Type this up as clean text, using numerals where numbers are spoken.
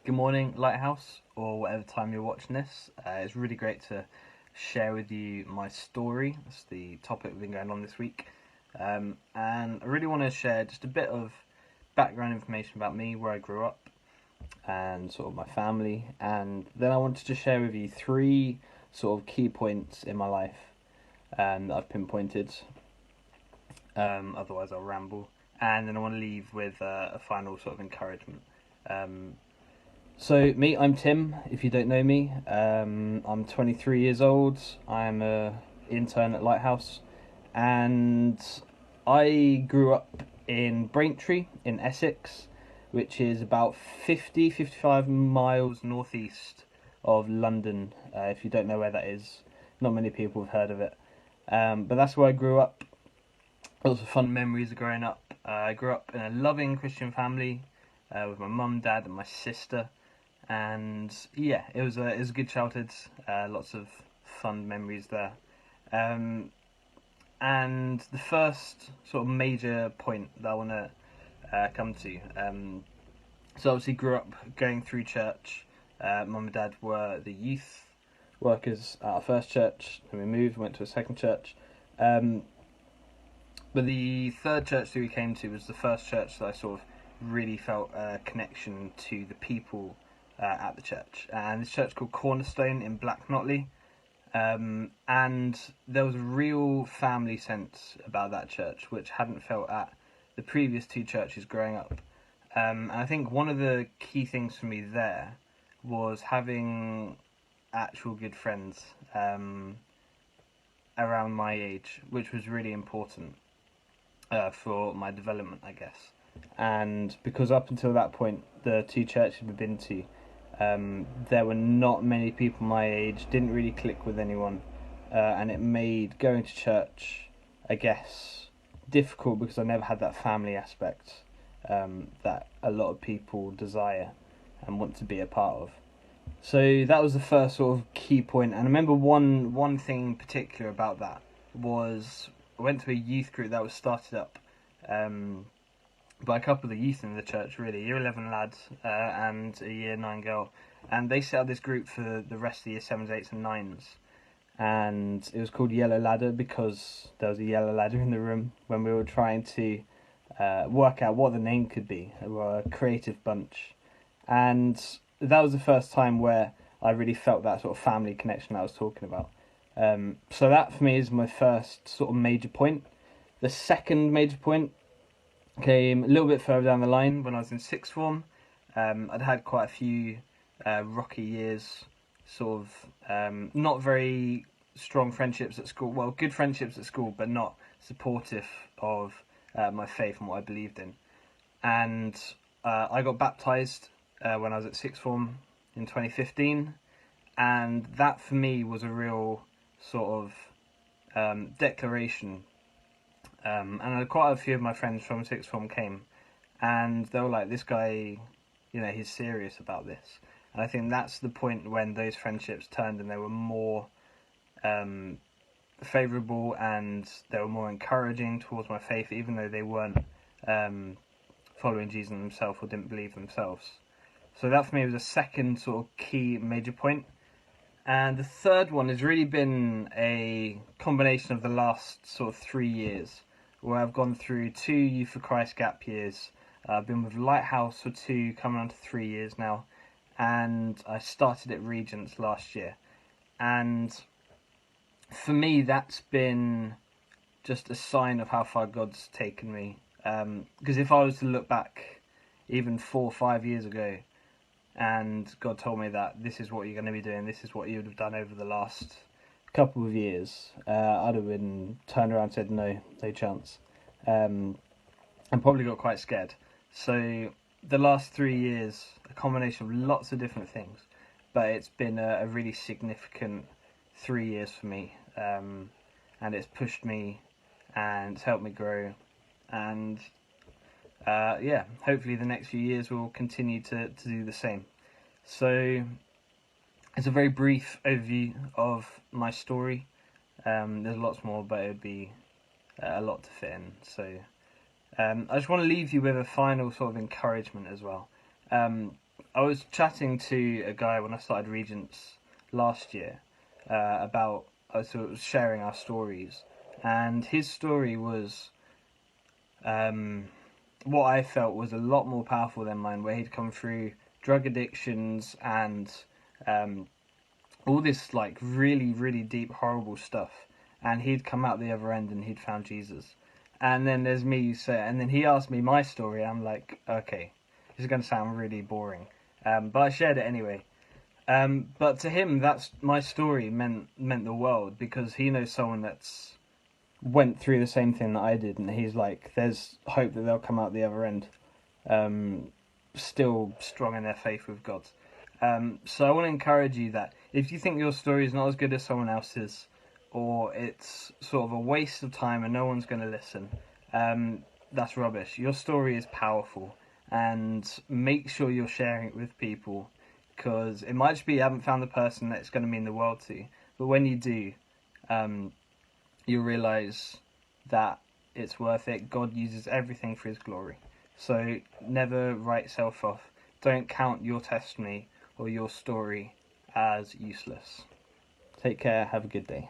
Good morning, Lighthouse, or whatever time you're watching this. It's really great to share with you my story. That's the topic we've been going on this week. And I really want to share just a bit of background information about me, where I grew up, and sort of my family. And then I wanted to share with you three sort of key points in my life that I've pinpointed. Otherwise, I'll ramble. And then I want to leave with a final sort of encouragement. So me, I'm Tim. If you don't know me, I'm 23 years old. I'm a intern at Lighthouse, and I grew up in Braintree in Essex, which is about 55 miles northeast of London. If you don't know where that is, not many people have heard of it. But that's where I grew up. Lots of fun memories of growing up. I grew up in a loving Christian family with my mum, dad, and my sister. And yeah, it was a good childhood. Lots of fun memories there. And the first sort of major point that I want to come to. So obviously grew up going through church. Mum and dad were the youth workers at our first church, and we moved, went to a second church. But the third church that we came to was the first church that I sort of really felt a connection to the people at the church, and this church called Cornerstone in Black Notley, and there was a real family sense about that church which hadn't felt at the previous two churches growing up. And I think one of the key things for me there was having actual good friends around my age, which was really important for my development, I guess. And because up until that point, the two churches we've been to, there were not many people my age, didn't really click with anyone, and it made going to church, I guess, difficult because I never had that family aspect that a lot of people desire and want to be a part of. So that was the first sort of key point, and I remember one thing in particular about that was I went to a youth group that was started up by a couple of the youth in the church, really, year 11 lads and a year 9 girl, and they set up this group for the rest of the year 7s, 8s and 9s, and it was called Yellow Ladder because there was a yellow ladder in the room when we were trying to work out what the name could be. We were a creative bunch, and that was the first time where I really felt that sort of family connection I was talking about. So that for me is my first sort of major point. The second major point came a little bit further down the line when I was in sixth form. I'd had quite a few rocky years, sort of not very strong friendships at school. Well, good friendships at school, but not supportive of my faith and what I believed in. And I got baptised when I was at sixth form in 2015, and that for me was a real sort of declaration. And quite a few of my friends from sixth form came, and they were like, "This guy, he's serious about this." And I think that's the point when those friendships turned, and they were more favourable, and they were more encouraging towards my faith, even though they weren't following Jesus themselves or didn't believe themselves. So that for me was a second sort of key major point. And the third one has really been a combination of the last sort of 3 years, where I've gone through 2 Youth for Christ gap years. I've been with Lighthouse for 2, coming on to 3 years now, and I started at Regents last year. And for me, that's been just a sign of how far God's taken me. Because if I was to look back even 4 or 5 years ago, and God told me that this is what you're going to be doing, this is what you would have done over the last couple of years, I'd have been turned around and said no chance, and probably got quite scared. So the last 3 years, a combination of lots of different things, but it's been a really significant 3 years for me, and it's pushed me and it's helped me grow, and hopefully the next few years will continue to do the same. So it's a very brief overview of my story. There's lots more, but it would be a lot to fit in. So I just want to leave you with a final sort of encouragement as well. I was chatting to a guy when I started Regents last year about I was sort of sharing our stories, and his story was what I felt was a lot more powerful than mine, where he'd come through drug addictions and um, all this like really really deep horrible stuff, and he'd come out the other end and he'd found Jesus. And then there's me, and then he asked me my story. And I'm like, okay, this is going to sound really boring, but I shared it anyway. But to him, that's my story meant the world, because he knows someone that's went through the same thing that I did, and he's like, there's hope that they'll come out the other end, still strong in their faith with God. So I want to encourage you that if you think your story is not as good as someone else's, or it's sort of a waste of time and no one's going to listen, that's rubbish. Your story is powerful, and make sure you're sharing it with people, because it might just be you haven't found the person that it's going to mean the world to, but when you do, you'll realise that it's worth it. God uses everything for his glory. So never write yourself off. Don't count your testimony or your story as useless. Take care. Have a good day.